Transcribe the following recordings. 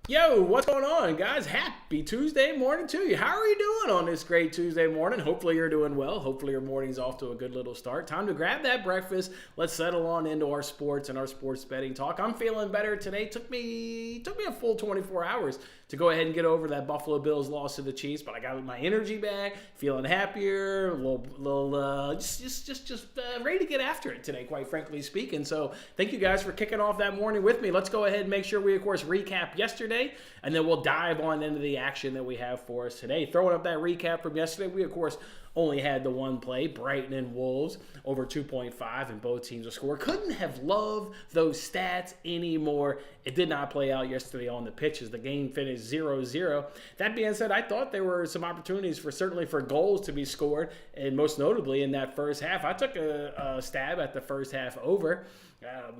Yo, what's going on, guys? Happy Tuesday morning to you. How are you doing on this great Tuesday morning? Hopefully you're doing well. Hopefully your morning's off to a good little start. Time to grab that breakfast. Let's settle on into our sports and our sports betting talk. I'm feeling better today. Took me a full 24 hours to go ahead and get over that Buffalo Bills loss to the Chiefs, but I got my energy back, feeling happier, just ready to get after it today, quite frankly speaking. So thank you guys for kicking off that morning with me. Let's go ahead and make sure we, of course, recap yesterday, and then we'll dive on into the action that we have for us today. Throwing up that recap from yesterday, we, of course, only had the one play, Brighton and Wolves, over 2.5, and both teams will score. Couldn't have loved those stats anymore. It did not play out yesterday on the pitches. The game finished 0-0. That being said, I thought there were some opportunities certainly for goals to be scored, and most notably in that first half. I took a stab at the first half over.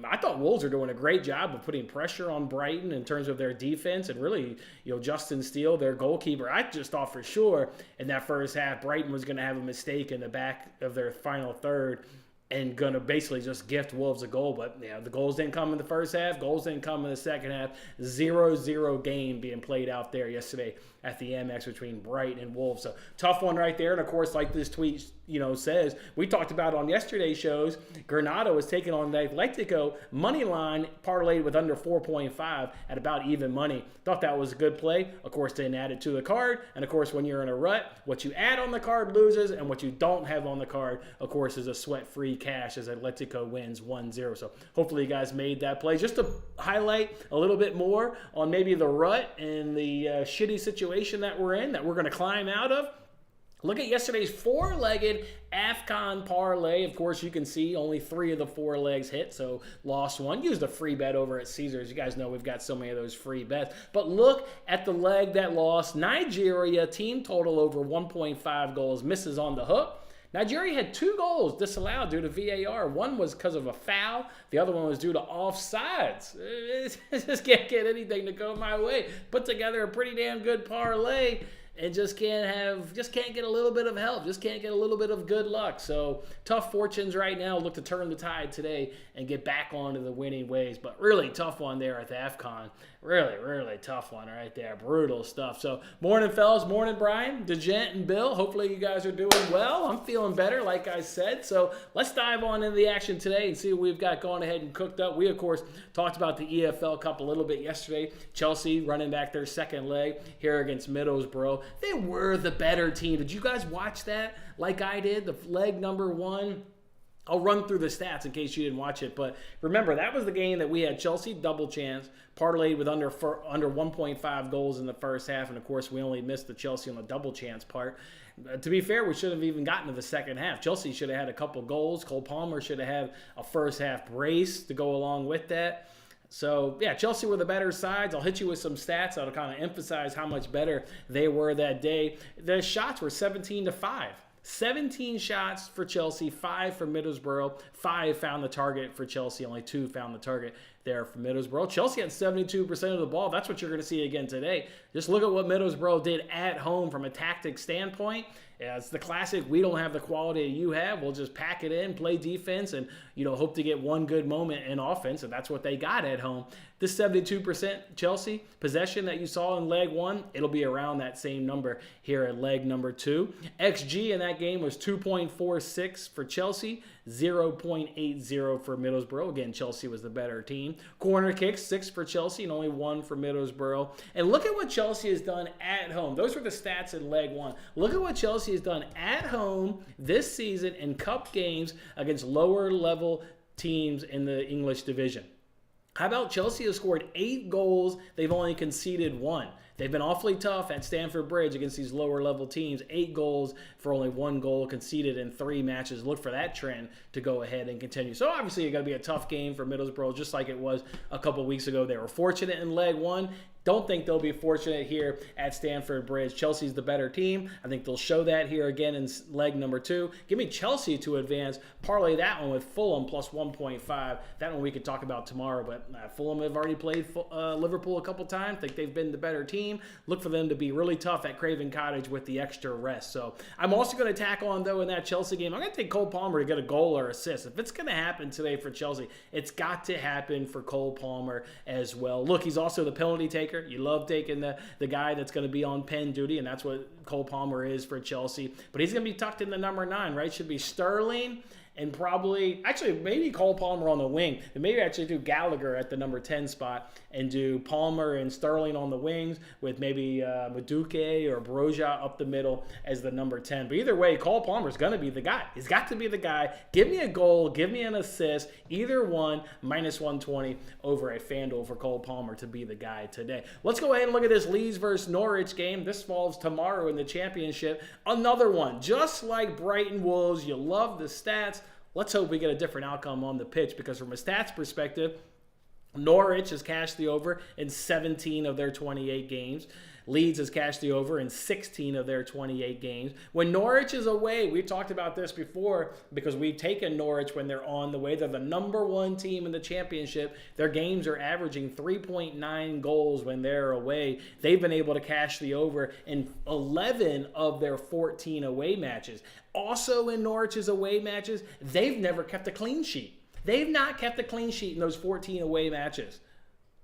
I thought Wolves are doing a great job of putting pressure on Brighton in terms of their defense, and really, Justin Steele, their goalkeeper. I just thought for sure in that first half Brighton was going to have a mistake in the back of their final third and going to basically just gift Wolves a goal. But the goals didn't come in the first half. Goals didn't come in the second half. 0-0 game being played out there yesterday at the Amex between Brighton and Wolves. So tough one right there. And of course, like this tweet says, we talked about on yesterday's shows, Granada was taking on the Atletico money line parlayed with under 4.5 at about even money. Thought that was a good play. Of course, didn't add it to the card. And of course, when you're in a rut, what you add on the card loses, and what you don't have on the card, of course, is a sweat-free cash as Atletico wins 1-0. So hopefully you guys made that play. Just to highlight a little bit more on maybe the rut and the shitty situation that we're in, that we're going to climb out of. Look at yesterday's four-legged AFCON parlay. Of course, you can see only 3 of the 4 legs hit, so lost one. Used a free bet over at Caesars. You guys know we've got so many of those free bets. But look at the leg that lost. Nigeria, team total over 1.5 goals, misses on the hook. Nigeria had 2 goals disallowed due to VAR. One was because of a foul. The other one was due to offsides. Just can't get anything to go my way. Put together a pretty damn good parlay and just can't get a little bit of help. Just can't get a little bit of good luck. So tough fortunes right now. Look to turn the tide today and get back onto the winning ways. But really tough one there at the AFCON. Really, really tough one right there. Brutal stuff. So morning, fellas. Morning, Brian, DeGent, and Bill. Hopefully you guys are doing well. I'm feeling better, like I said. So let's dive on into the action today and see what we've got going ahead and cooked up. We, of course, talked about the EFL Cup a little bit yesterday. Chelsea running back their second leg here against Middlesbrough. They were the better team. Did you guys watch that like I did? The leg number 1. I'll run through the stats in case you didn't watch it. But remember, that was the game that we had Chelsea double chance, parlayed with under 1.5 goals in the first half. And, of course, we only missed the Chelsea on the double chance part. To be fair, we should have even gotten to the second half. Chelsea should have had a couple goals. Cole Palmer should have had a first half brace to go along with that. So, yeah, Chelsea were the better sides. I'll hit you with some stats that'll kind of emphasize how much better they were that day. The shots were 17-5. 17 shots for Chelsea, 5 for Middlesbrough. 5 found the target for Chelsea, only 2 found the target there for Middlesbrough. Chelsea had 72% of the ball. That's what you're going to see again today. Just look at what Middlesbrough did at home from a tactic standpoint. Yeah, it's the classic, we don't have the quality you have. We'll just pack it in, play defense, and hope to get one good moment in offense, and that's what they got at home. This 72% Chelsea possession that you saw in leg 1, it'll be around that same number here at leg number 2. XG in that game was 2.46 for Chelsea, 0.80 for Middlesbrough. Again, Chelsea was the better team. Corner kicks, 6 for Chelsea and only 1 for Middlesbrough. And look at what Chelsea has done at home. Those were the stats in leg 1. Look at what Chelsea has done at home this season in cup games against lower level teams in the English division. How about Chelsea has scored 8 goals. They've only conceded 1. They've been awfully tough at Stamford Bridge against these lower-level teams. 8 goals for only 1 goal conceded in 3 matches. Look for that trend to go ahead and continue. So obviously it's going to be a tough game for Middlesbrough, just like it was a couple weeks ago. They were fortunate in leg 1. Don't think they'll be fortunate here at Stamford Bridge. Chelsea's the better team. I think they'll show that here again in leg number 2. Give me Chelsea to advance. Parlay that one with Fulham plus 1.5. That one we could talk about tomorrow, but Fulham have already played Liverpool a couple times. Think they've been the better team. team, look for them to be really tough at Craven Cottage with the extra rest. So I'm also going to tack on, though, in that Chelsea game, I'm going to take Cole Palmer to get a goal or assist. If it's going to happen today for Chelsea, it's got to happen for Cole Palmer as well. Look, he's also the penalty taker. You love taking the guy that's going to be on pen duty, and that's what Cole Palmer is for Chelsea. But he's going to be tucked in the number 9, right? Should be Sterling and probably, actually, maybe Cole Palmer on the wing. And maybe actually do Gallagher at the number 10 spot and do Palmer and Sterling on the wings with maybe Madueke or Broja up the middle as the number 10. But either way, Cole Palmer's going to be the guy. He's got to be the guy. Give me a goal. Give me an assist. Either one, minus 120 over at FanDuel for Cole Palmer to be the guy today. Let's go ahead and look at this Leeds versus Norwich game. This falls tomorrow in the championship. Another one, just like Brighton Wolves. You love the stats. Let's hope we get a different outcome on the pitch, because from a stats perspective, Norwich has cashed the over in 17 of their 28 games. Leeds has cashed the over in 16 of their 28 games. When Norwich is away, we've talked about this before because we've taken Norwich when they're on the way. They're the number 1 team in the championship. Their games are averaging 3.9 goals when they're away. They've been able to cash the over in 11 of their 14 away matches. Also in Norwich's away matches, they've never kept a clean sheet. They've not kept a clean sheet in those 14 away matches.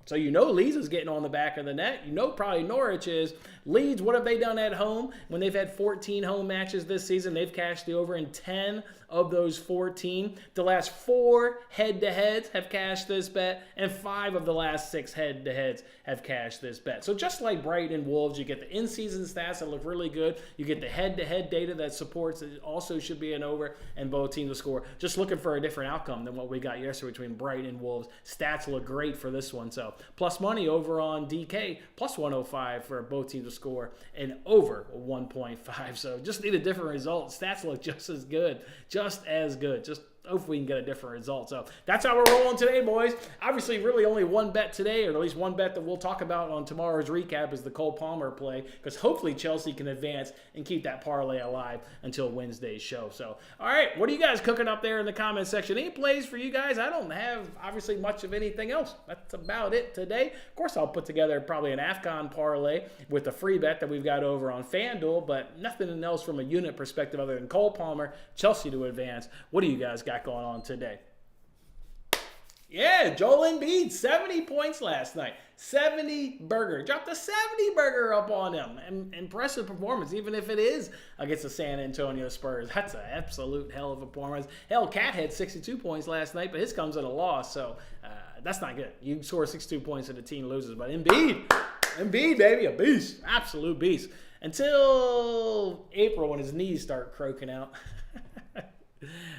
So you know Leeds is getting on the back of the net. You know probably Norwich is. Leeds, what have they done at home? When they've had 14 home matches this season, they've cashed the over in 10 of those 14. The last 4 head-to-heads have cashed this bet, and 5 of the last 6 head-to-heads have cashed this bet. So just like Brighton and Wolves, you get the in-season stats that look really good. You get the head-to-head data that supports it also should be an over, and both teams will score. Just looking for a different outcome than what we got yesterday between Brighton and Wolves. Stats look great for this one. So plus money over on DK, plus 105 for both teams to score, and over 1.5. So just need a different result. Stats look just as good. Just hopefully we can get a different result. So that's how we're rolling today, boys. Obviously, really only one bet today, or at least one bet that we'll talk about on tomorrow's recap is the Cole Palmer play, because hopefully Chelsea can advance and keep that parlay alive until Wednesday's show. So, all right, what are you guys cooking up there in the comment section? Any plays for you guys? I don't have, obviously, much of anything else. That's about it today. Of course, I'll put together probably an AFCON parlay with the free bet that we've got over on FanDuel, but nothing else from a unit perspective other than Cole Palmer, Chelsea to advance. What do you guys got going on today? Yeah, Joel Embiid, 70 points last night. 70 burger. Dropped a 70 burger up on him. Impressive performance, even if it is against the San Antonio Spurs. That's an absolute hell of a performance. Hell, Cat had 62 points last night, but his comes at a loss, so that's not good. You score 62 points and the team loses, but Embiid, baby, a beast. Absolute beast. Until April when his knees start croaking out.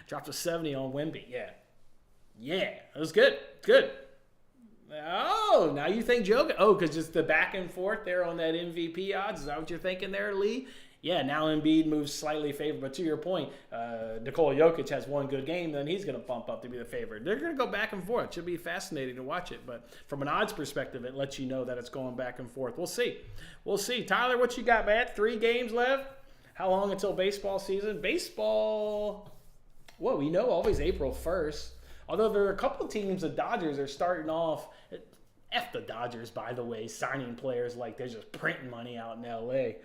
Dropped a 70 on Wemby. Yeah, it was good. Good. Oh, now you think Joe? Oh, because it's the back and forth there on that MVP odds. Is that what you're thinking there, Lee? Yeah, now Embiid moves slightly favored. But to your point, Nikola Jokic has one good game, then he's going to bump up to be the favorite. They're going to go back and forth. It should be fascinating to watch it. But from an odds perspective, it lets you know that it's going back and forth. We'll see. Tyler, what you got, man? 3 games left? How long until baseball season? Baseball, well, we know always April 1st. Although there are a couple of teams, the Dodgers are starting off, F the Dodgers, by the way, signing players like they're just printing money out in L.A.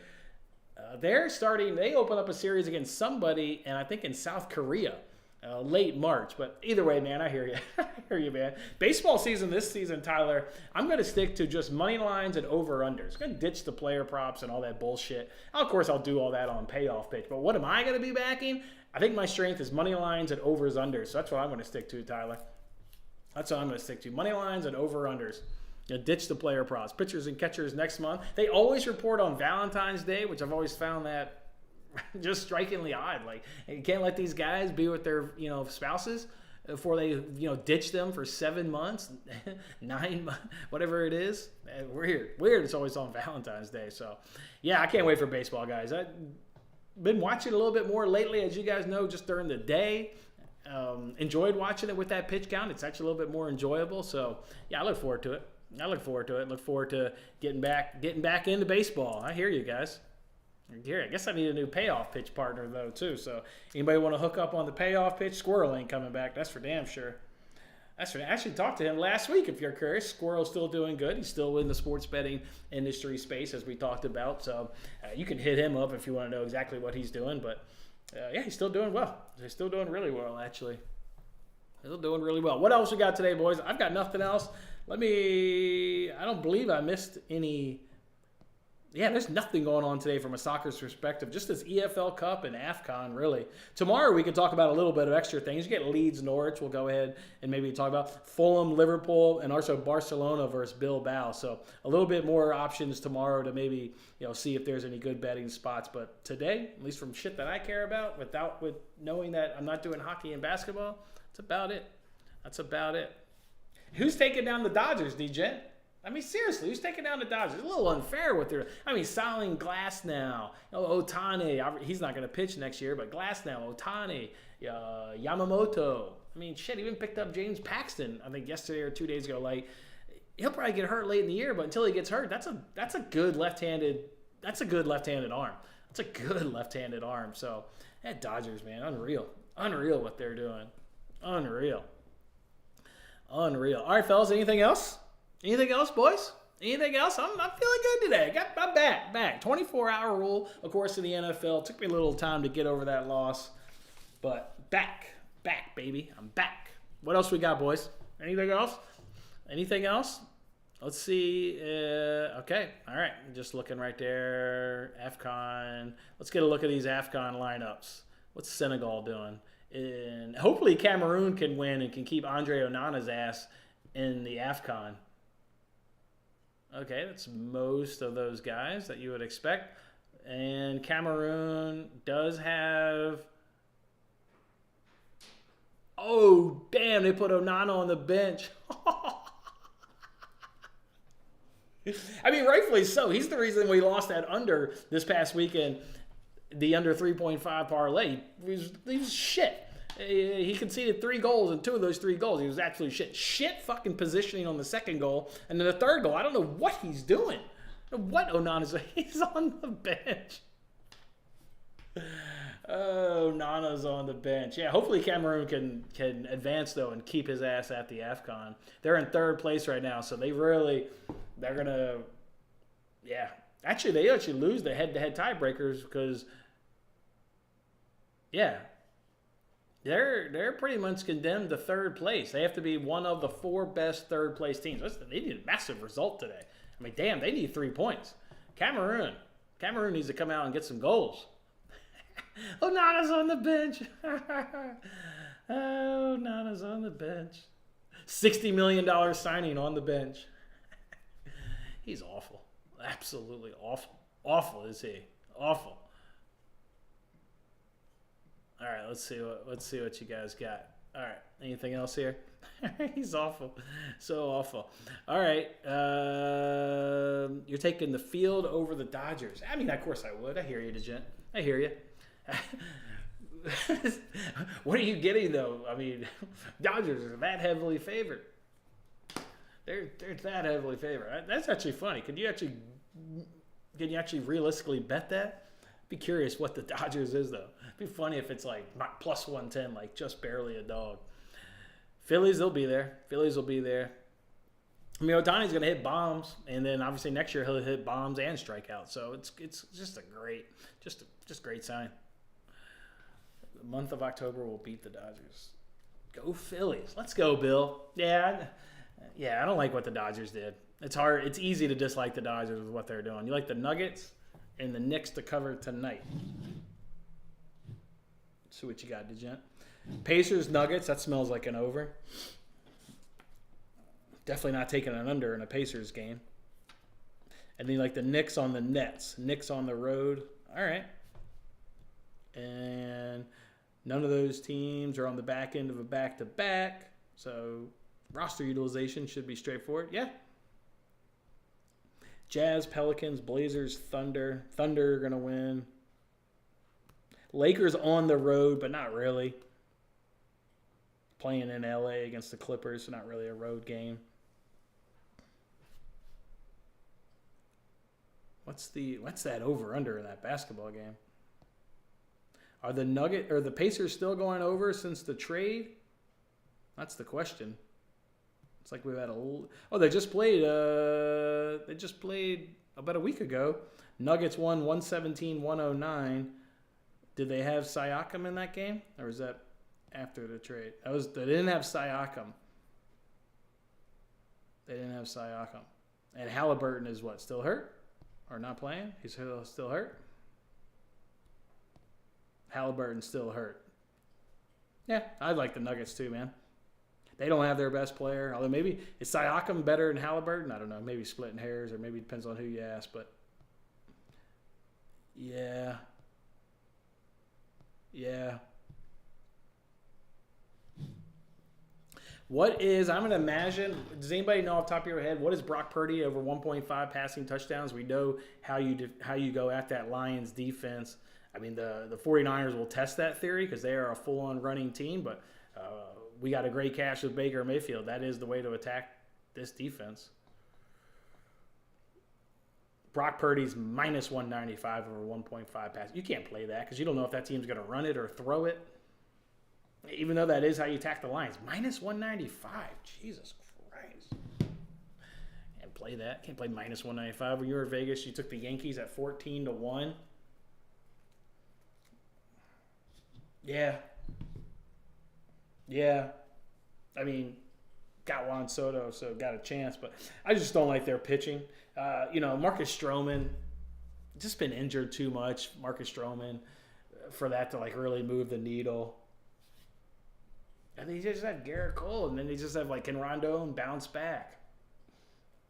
They open up a series against somebody, and I think in South Korea, late March. But either way, man, I hear you. I hear you, man. Baseball season this season, Tyler, I'm going to stick to just money lines and over-unders. I'm going to ditch the player props and all that bullshit. Of course, I'll do all that on payoff pitch. But what am I going to be backing? I think my strength is money lines and overs unders. So that's what I'm going to stick to, Tyler. That's what I'm going to stick to. Money lines and over unders. Ditch the player props. Pitchers and catchers next month. They always report on Valentine's Day, which I've always found that just strikingly odd. Like, you can't let these guys be with their, spouses before they, ditch them for 7 months, 9 months, whatever it is. Weird. It's always on Valentine's Day. So, yeah, I can't wait for baseball, guys. Been watching a little bit more lately, as you guys know, just during the day. Enjoyed watching it with that pitch count. It's actually a little bit more enjoyable. So, yeah, I look forward to it. Look forward to getting back into baseball. I hear you guys. I guess I need a new payoff pitch partner, though, too. So, anybody want to hook up on the payoff pitch? Squirrel ain't coming back. That's for damn sure. That's right. I actually talked to him last week, if you're curious. Squirrel's still doing good. He's still in the sports betting industry space, as we talked about. So you can hit him up if you want to know exactly what he's doing. But, yeah, he's still doing well. He's still doing really well, actually. Still doing really well. What else we got today, boys? I've got nothing else. I don't believe I missed any. Yeah, there's nothing going on today from a soccer's perspective. Just this EFL Cup and AFCON, really. Tomorrow we can talk about a little bit of extra things. You get Leeds, Norwich. We'll go ahead and maybe talk about Fulham, Liverpool, and also Barcelona versus Bilbao. So a little bit more options tomorrow to maybe see if there's any good betting spots. But today, at least from shit that I care about, with knowing that I'm not doing hockey and basketball, that's about it. That's about it. Who's taking down the Dodgers, DJ? I mean, seriously, who's taking down the Dodgers? It's a little unfair with their. I mean, Saling, Glasnow, Ohtani. He's not going to pitch next year, but Glasnow, Ohtani, Yamamoto. I mean, shit, even picked up James Paxton. I think yesterday or 2 days ago. Like, he'll probably get hurt late in the year, but until he gets hurt, that's a good left-handed. That's a good left-handed arm. That's a good left-handed arm. So, that Dodgers, man, unreal what they're doing. Unreal. All right, fellas, anything else? Anything else, boys? Anything else? I'm feeling good today. I got my back. 24-hour rule, of course, in the NFL. It took me a little time to get over that loss. But back, baby. I'm back. What else we got, boys? Anything else? Let's see. Okay. All right. Just looking right there. AFCON. Let's get a look at these AFCON lineups. What's Senegal doing? And hopefully Cameroon can win and can keep Andre Onana's ass in the AFCON. Okay, that's most of those guys that you would expect. And Cameroon does have... Oh, damn, they put Onana on the bench. I mean, rightfully so. He's the reason we lost that under this past weekend, the under 3.5 parlay. He was shit. He conceded 3 goals, and 2 of those 3 goals, he was absolutely shit. Shit fucking positioning on the second goal. And then the third goal, I don't know what he's doing. What Onana's... He's on the bench. Oh, Nana's on the bench. Yeah, hopefully Cameroon can advance, though, and keep his ass at the AFCON. They're in 3rd place right now, so they're going to... Yeah. Actually, they lose the head-to-head tiebreakers because... Yeah. They're pretty much condemned to 3rd place. They have to be one of the 4 best 3rd place teams. They need a massive result today. I mean, damn, they need 3 points. Cameroon needs to come out and get some goals. Oh, Nana's on the bench. Oh, Nana's on the bench. $60 million signing on the bench. He's awful. Absolutely awful. Awful is he. Awful. All right, let's see what you guys got. All right, anything else here? He's awful, so awful. All right, you're taking the field over the Dodgers. I mean, of course I would. I hear you, DeGent. I hear you. What are you getting though? I mean, Dodgers are that heavily favored. They're that heavily favored. That's actually funny. Can you actually realistically bet that? Be curious what the Dodgers is though. It'd be funny if it's like plus 110, like just barely a dog. Phillies, they'll be there. I mean, Ohtani's going to hit bombs, and then obviously next year he'll hit bombs and strikeouts. So it's just a great sign. The month of October will beat the Dodgers. Go Phillies. Let's go, Bill. Yeah, I don't like what the Dodgers did. It's hard. It's easy to dislike the Dodgers with what they're doing. You like the Nuggets and the Knicks to cover tonight. Let's see what you got, DeGent. Pacers, Nuggets. That smells like an over. Definitely not taking an under in a Pacers game. And then like the Knicks on the Nets. Knicks on the road. All right. And none of those teams are on the back end of a back-to-back. So roster utilization should be straightforward. Yeah. Jazz, Pelicans, Blazers, Thunder. Thunder are going to win. Lakers on the road, but not really. Playing in LA against the Clippers, so not really a road game. What's that over under in that basketball game? Are the Pacers still going over since the trade? That's the question. It's like we've had oh, they just played about a week ago. Nuggets won 117-109. Did they have Siakam in that game? Or was that after the trade? They didn't have Siakam. And Halliburton is what, still hurt? Or not playing? He's still hurt? Halliburton's still hurt. Yeah, I like the Nuggets too, man. They don't have their best player. Although maybe, is Siakam better than Halliburton? I don't know. Maybe splitting hairs, or maybe it depends on who you ask. But, yeah. I'm going to imagine, does anybody know off the top of your head, what is Brock Purdy over 1.5 passing touchdowns? We know how you go at that Lions defense. I mean, the 49ers will test that theory because they are a full-on running team, but we got a great catch with Baker Mayfield. That is the way to attack this defense. Brock Purdy's minus 195 over 1.5 pass. You can't play that because you don't know if that team's going to run it or throw it. Even though that is how you attack the Lions. Minus 195. Jesus Christ. Can't play that. Can't play minus 195. When you were in Vegas, you took the Yankees at 14-1. Yeah. I mean, got Juan Soto, so got a chance. But I just don't like their pitching. Marcus Stroman, just been injured too much. Marcus Stroman, for that to like really move the needle. And they just have Garrett Cole, and then they just have like Ken Rondo and bounce back.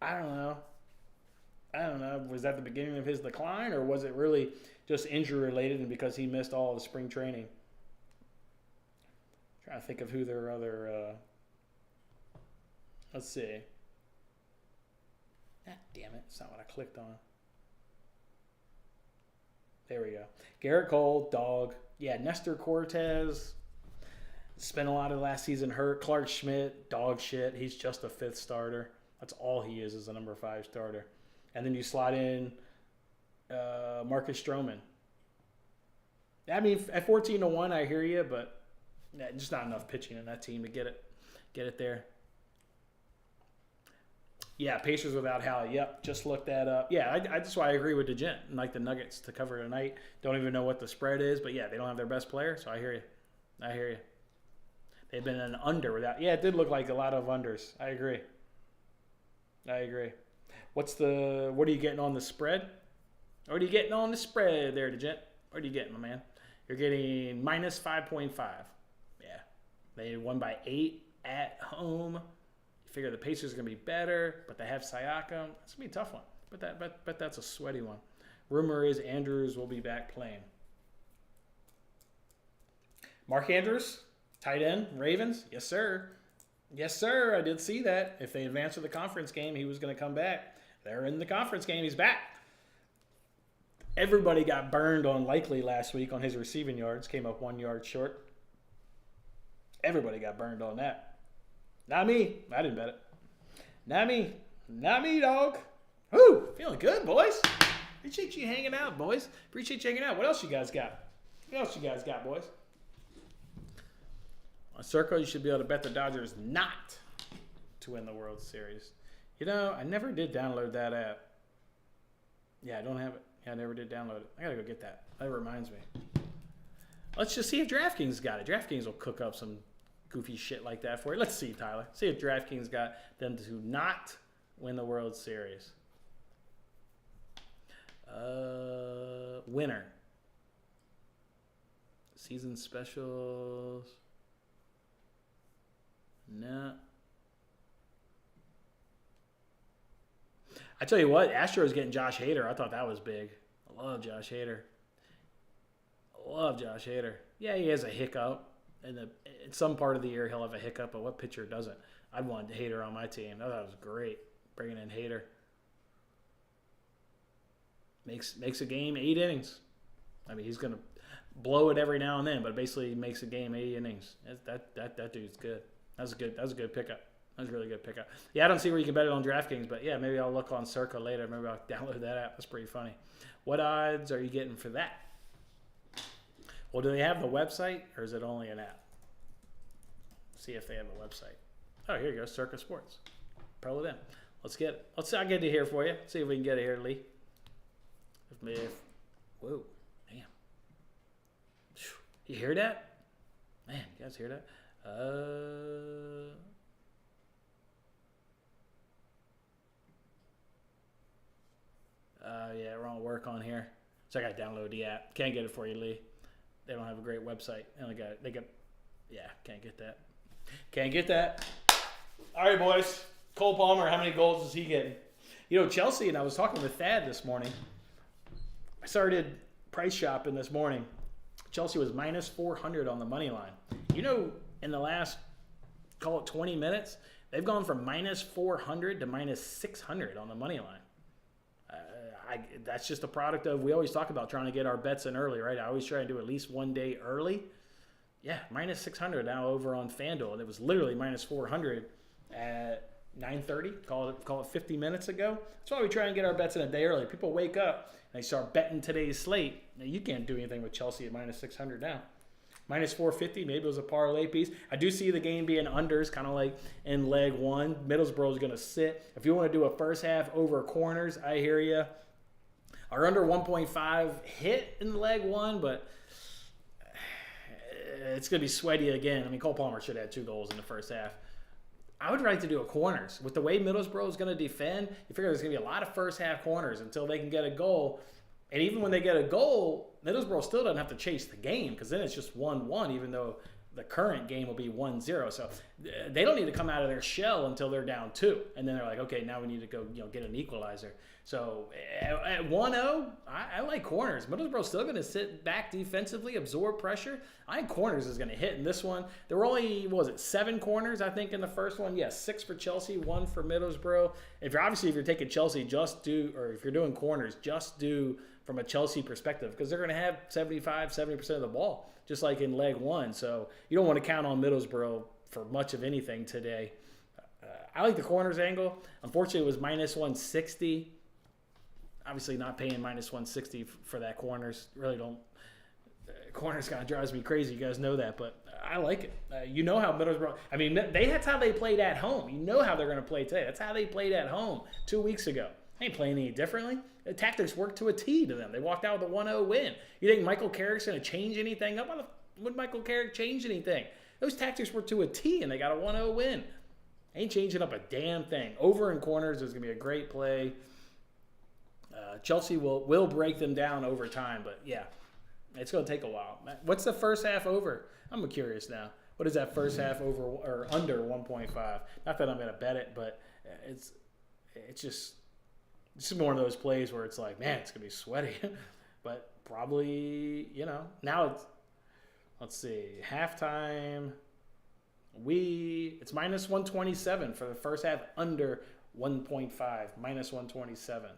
I don't know. Was that the beginning of his decline, or was it really just injury related and because he missed all of the spring training? Trying to think of who their other. Let's see. Ah, damn it! It's not what I clicked on. There we go. Garrett Cole, dog. Yeah, Nestor Cortez. Spent a lot of last season hurt. Clark Schmidt, dog shit. He's just a fifth starter. That's all he is a number 5 starter. And then you slot in Marcus Stroman. I mean, at 14-1, I hear you, but just not enough pitching in that team to get it there. Yeah, Pacers without Hall. Yep, just looked that up. Yeah, that's why I agree with DeGent. Like the Nuggets to cover tonight. Don't even know what the spread is, but yeah, they don't have their best player, so I hear you. They've been an under without. Yeah, it did look like a lot of unders. I agree. What are you getting on the spread? What are you getting on the spread there, DeGent? What are you getting, my man? You're getting minus 5.5. Yeah. They won by 8 at home. You figure the Pacers are going to be better, but they have Siakam. It's going to be a tough one. But that's a sweaty one. Rumor is Andrews will be back playing. Mark Andrews? Tight end, Ravens? Yes, sir. I did see that. If they advance to the conference game, he was going to come back. They're in the conference game. He's back. Everybody got burned on Likely last week on his receiving yards. Came up 1 yard short. Everybody got burned on that. Not me. I didn't bet it. Not me, dog. Woo! Feeling good, boys. Appreciate you hanging out, boys. What else you guys got? Boys? On Circle, you should be able to bet the Dodgers not to win the World Series. I never did download that app. Yeah, I don't have it. Yeah, I never did download it. I got to go get that. That reminds me. Let's just see if DraftKings got it. DraftKings will cook up some goofy shit like that for you. Let's see, Tyler. See if DraftKings got them to not win the World Series. Winner. Season specials. No. I tell you what, Astros getting Josh Hader. I thought that was big. I love Josh Hader. Yeah, he has a hiccup. In some part of the year, he'll have a hiccup, but what pitcher doesn't? I'd want Hader on my team. I thought it was great, bringing in Hader. Makes a game 8 innings. I mean, he's going to blow it every now and then, but basically he makes a game 8 innings. That dude's good. That was a good pickup. That was a really good pickup. Yeah, I don't see where you can bet it on DraftKings, but yeah, maybe I'll look on Circa later. Maybe I'll download that app. That's pretty funny. What odds are you getting for that? Well, do they have the website, or is it only an app? See if they have a website. Oh, here you go, Circa Sports. Pearl it in. Let's get it. I'll get it here for you. See if we can get it here, Lee. Whoa, damn. You hear that? Man, you guys hear that? Yeah, wrong work on here. So I got to download the app. Can't get it for you, Lee. They don't have a great website. Yeah, can't get that. Can't get that. All right, boys. Cole Palmer, how many goals is he getting? You know, Chelsea, and I was talking with Thad this morning. I started price shopping this morning. Chelsea was minus 400 on the money line. You know, in the last, call it 20 minutes, they've gone from minus 400 to minus 600 on the money line. That's just a product of, we always talk about trying to get our bets in early, right? I always try to do at least one day early. Yeah, minus 600 now over on FanDuel. And it was literally minus 400 at 9:30, call it 50 minutes ago. That's why we try and get our bets in a day early. People wake up and they start betting today's slate. Now, you can't do anything with Chelsea at minus 600 now. Minus 450, maybe it was a parlay piece. I do see the game being unders, kind of like in leg one. Middlesbrough is going to sit. If you want to do a first half over corners, I hear you. Our under 1.5 hit in leg one, but it's going to be sweaty again. I mean, Cole Palmer should have had 2 goals in the first half. I would like to do a corners. With the way Middlesbrough is going to defend, you figure there's going to be a lot of first half corners until they can get a goal. And even when they get a goal, Middlesbrough still doesn't have to chase the game because then it's just 1-1, even though the current game will be 1-0. So they don't need to come out of their shell until they're down 2. And then they're like, okay, now we need to go get an equalizer. So at 1-0, I like corners. Middlesbrough's still going to sit back defensively, absorb pressure. I think corners is going to hit in this one. There were only, 7 corners, I think, in the first one? Yes, 6 for Chelsea, 1 for Middlesbrough. If you're taking Chelsea, if you're doing corners, just do from a Chelsea perspective because they're going to have 70% of the ball, just like in leg one. So you don't want to count on Middlesbrough for much of anything today. I like the corners angle. Unfortunately, it was minus 160. Obviously, not paying minus 160 for that corners. Really don't. Corners kind of drives me crazy. You guys know that, but I like it. You know how Middlesbrough. I mean, that's how they played at home. You know how they're going to play today. That's how they played at home 2 weeks ago. They ain't playing any differently. The tactics worked to a T to them. They walked out with a 1-0 win. You think Michael Carrick's going to change anything up? Would Michael Carrick change anything? Those tactics worked to a T, and they got a 1-0 win. Ain't changing up a damn thing. Over in corners is going to be a great play. Chelsea will break them down over time, but yeah, it's going to take a while. What's the first half over? I'm curious now. What is that first half over or under 1.5? Not that I'm going to bet it, but it's just one of those plays where it's like, man, it's going to be sweaty. But probably, now it's, let's see, halftime. It's minus 127 for the first half, under 1.5, minus 127.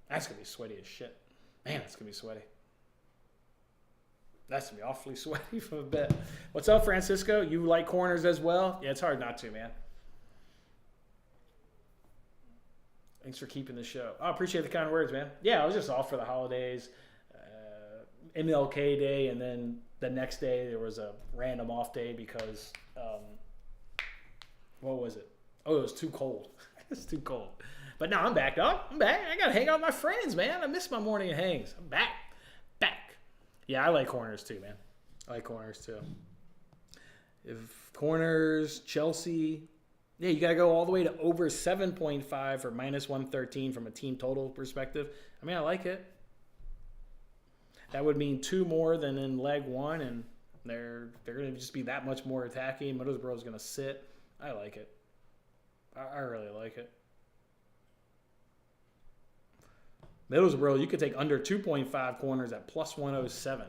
That's going to be sweaty as shit. Man, it's going to be sweaty. That's going to be awfully sweaty for a bit. What's up, Francisco? You like corners as well? Yeah, it's hard not to, man. Thanks for keeping the show. I appreciate the kind words, man. Yeah, I was just off for the holidays. MLK Day, and then the next day there was a random off day because, what was it? Oh, it was too cold. It's too cold. But now I'm back, dog. I'm back. I got to hang out with my friends, man. I miss my morning hangs. I'm back. Yeah, I like corners too, man. I like corners too. If corners, Chelsea, yeah, you got to go all the way to over 7.5 or minus 113 from a team total perspective. I mean, I like it. That would mean 2 more than in leg one, and they're going to just be that much more attacking. Middlesbrough's going to sit. I like it. I really like it. Middlesbrough, you could take under 2.5 corners at plus 107.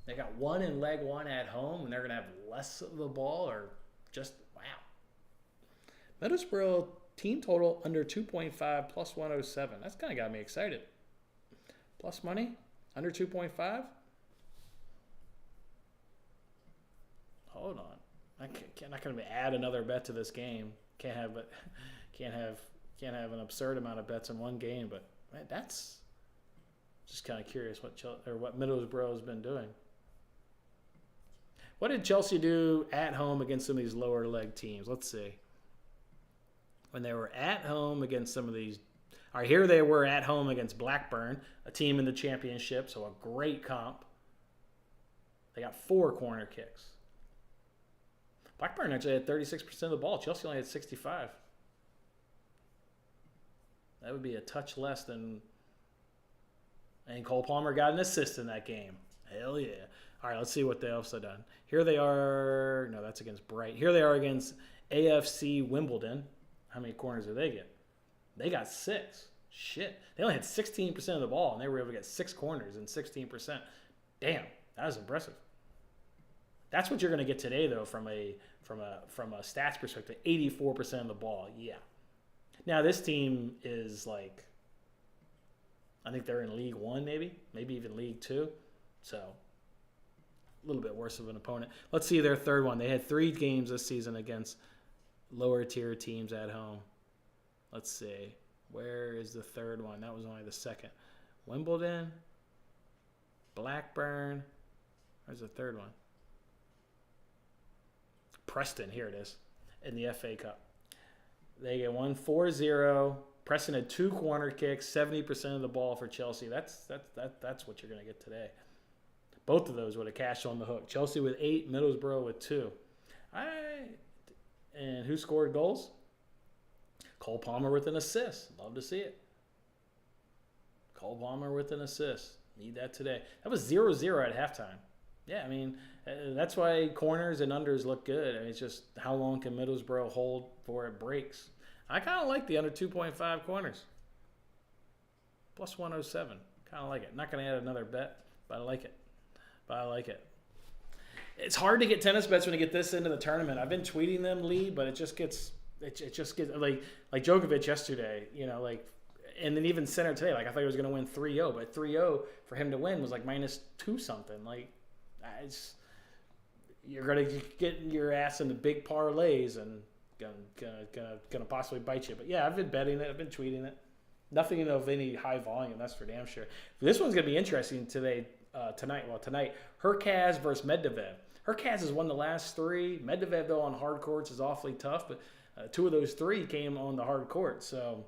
They got 1 in leg one at home, and they're going to have less of the ball, or just, wow. Middlesbrough, team total under 2.5 plus 107. That's kind of got me excited. Plus money, under 2.5. Hold on. I'm not going to add another bet to this game. Can't have an absurd amount of bets in one game, but man, that's just kind of curious what Middlesbrough has been doing. What did Chelsea do at home against some of these lower leg teams? Let's see. When they were at home against some of these. All right, here they were at home against Blackburn, a team in the championship, so a great comp. They got 4 corner kicks. Blackburn actually had 36% of the ball. Chelsea only had 65%. That would be a touch less than. And Cole Palmer got an assist in that game. Hell yeah. All right, let's see what they also done. Here they are. No, that's against Bright. Here they are against AFC Wimbledon. How many corners did they get? They got 6. Shit. They only had 16% of the ball, and they were able to get 6 corners and 16%. Damn, that was impressive. That's what you're going to get today, though, from a stats perspective. 84% of the ball. Yeah. Now, this team is like, I think they're in League 1 maybe even League 2. So, a little bit worse of an opponent. Let's see their third one. They had 3 games this season against lower tier teams at home. Let's see. Where is the third one? That was only the second. Wimbledon, Blackburn. Where's the third one? Preston. Here it is. In the FA Cup. They get 4-0. Preston had 2 corner kicks, 70% of the ball for Chelsea. That's what you're going to get today. Both of those would have cashed on the hook. Chelsea with 8, Middlesbrough with 2. And who scored goals? Cole Palmer with an assist. Love to see it. Cole Palmer with an assist. Need that today. That was 0-0 at halftime. Yeah, I mean, that's why corners and unders look good. I mean, it's just how long can Middlesbrough hold before it breaks. I kind of like the under 2.5 corners. Plus 107. Kind of like it. Not going to add another bet, but I like it. It's hard to get tennis bets when you get this into the tournament. I've been tweeting them, Lee, but it just gets like Djokovic yesterday, and then even Sinner today. Like I thought he was going to win 3-0, but 3-0 for him to win was like -2 something. Like you're going to get your ass into big parlays and gonna possibly bite you. But yeah, I've been betting it. I've been tweeting it. Nothing of any high volume, that's for damn sure. This one's going to be interesting tonight. Hurkacz versus Medvedev. Hurkacz has won the last 3. Medvedev, though, on hard courts is awfully tough, but 2 of those 3 came on the hard court. So,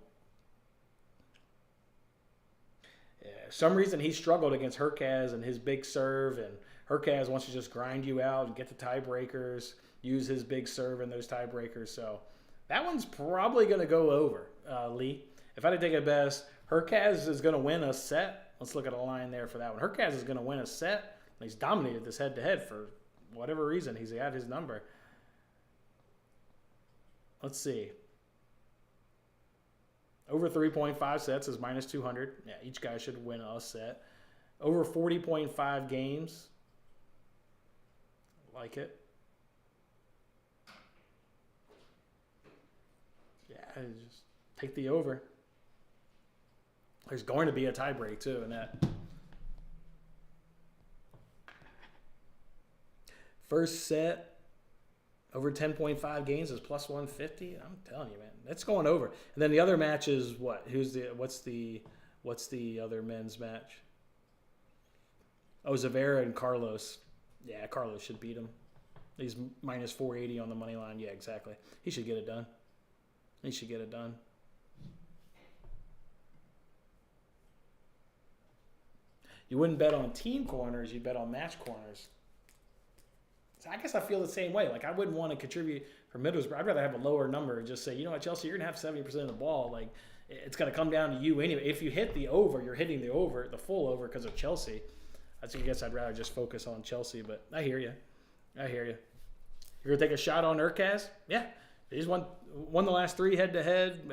yeah, for some reason he struggled against Hurkacz and his big serve, and Hurkacz wants to just grind you out and get the tiebreakers, use his big serve in those tiebreakers. So that one's probably going to go over, Lee. If I had to take a bet, Hurkacz is going to win a set. Let's look at a line there for that one. Hurkacz is going to win a set. He's dominated this head-to-head for whatever reason. He's at his number. Let's see. Over 3.5 sets is -200. Yeah, each guy should win a set. Over 40.5 games. Like it. Yeah, just take the over. There's going to be a tiebreak, too, in that. First set, over 10.5 games is plus 150. I'm telling you, man, that's going over. And then the other match is what? What's the other men's match? Oh, Zavera and Carlos. Yeah, Carlos should beat him. He's -480 on the money line. Yeah, exactly. He should get it done. You wouldn't bet on team corners, you'd bet on match corners. So I guess I feel the same way. Like, I wouldn't want to contribute for Middlesbrough. I'd rather have a lower number and just say, you know what, Chelsea, you're going to have 70% of the ball. Like, it's going to come down to you anyway. If you hit the over, you're hitting the over, the full over because of Chelsea. I guess I'd rather just focus on Chelsea, but I hear you. You're going to take a shot on Hurkacz? Yeah. He's won the last 3 head-to-head,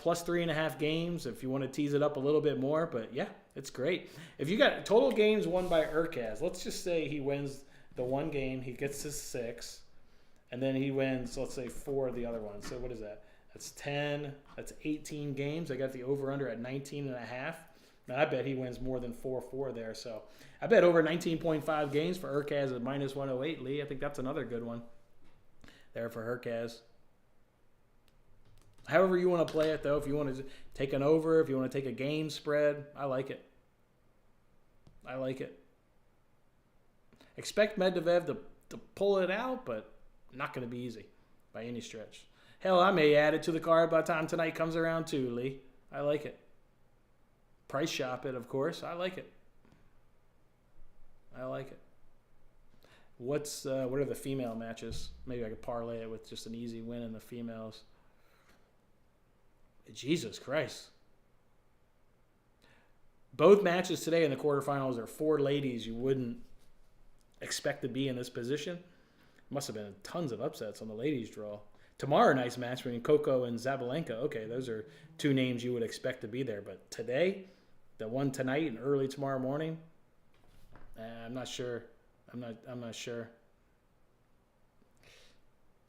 plus 3.5 games if you want to tease it up a little bit more. But, yeah, it's great. If you got total games won by Hurkacz, let's just say he wins the one game, he gets his 6, and then he wins, let's say, 4 of the other ones. So what is that? That's 10. That's 18 games. I got the over-under at 19.5. Now, I bet he wins more than 4-4 there. So I bet over 19.5 games for Hurkacz at -108, Lee. I think that's another good one there for Hurkacz. However you want to play it, though, if you want to take an over, if you want to take a game spread, I like it. expect Medvedev to pull it out, but not going to be easy by any stretch. Hell, I may add it to the card by the time tonight comes around too, Lee. I like it. Price shop it, of course. I like it. I like it. What are the female matches? Maybe I could parlay it with just an easy win in the females. Jesus Christ. Both matches today in the quarterfinals are 4 ladies you wouldn't expect to be in this position. Must have been tons of upsets on the ladies' draw. Tomorrow night's match between Coco and Zabalenka. Okay, those are 2 names you would expect to be there. But today, the one tonight and early tomorrow morning, I'm not sure. I'm not sure.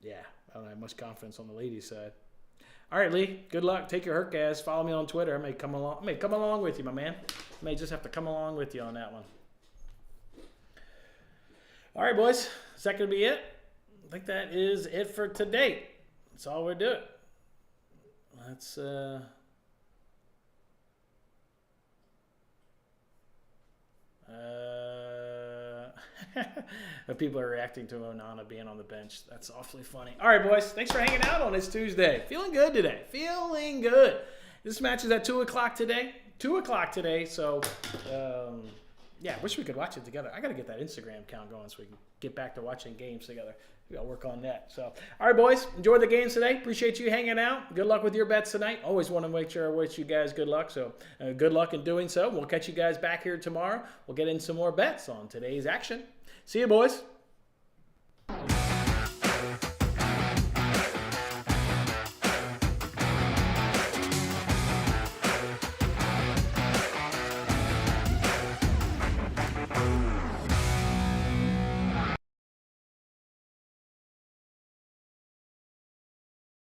Yeah, I don't have much confidence on the ladies' side. All right, Lee. Good luck. Take your hurt, guys. Follow me on Twitter. I may come along with you, my man. I may just have to come along with you on that one. All right, boys. Is that going to be it? I think that is it for today. That's all we're doing. Let's people are reacting to Onana being on the bench. That's awfully funny. All right, boys. Thanks for hanging out on this Tuesday. Feeling good today. Feeling good. This match is at 2 o'clock today. 2 o'clock today. So, yeah, wish we could watch it together. I got to get that Instagram account going so we can get back to watching games together. We got to work on that. So, all right, boys. Enjoy the games today. Appreciate you hanging out. Good luck with your bets tonight. Always want to make sure I wish you guys good luck. So, good luck in doing so. We'll catch you guys back here tomorrow. We'll get in some more bets on today's action. See you, boys.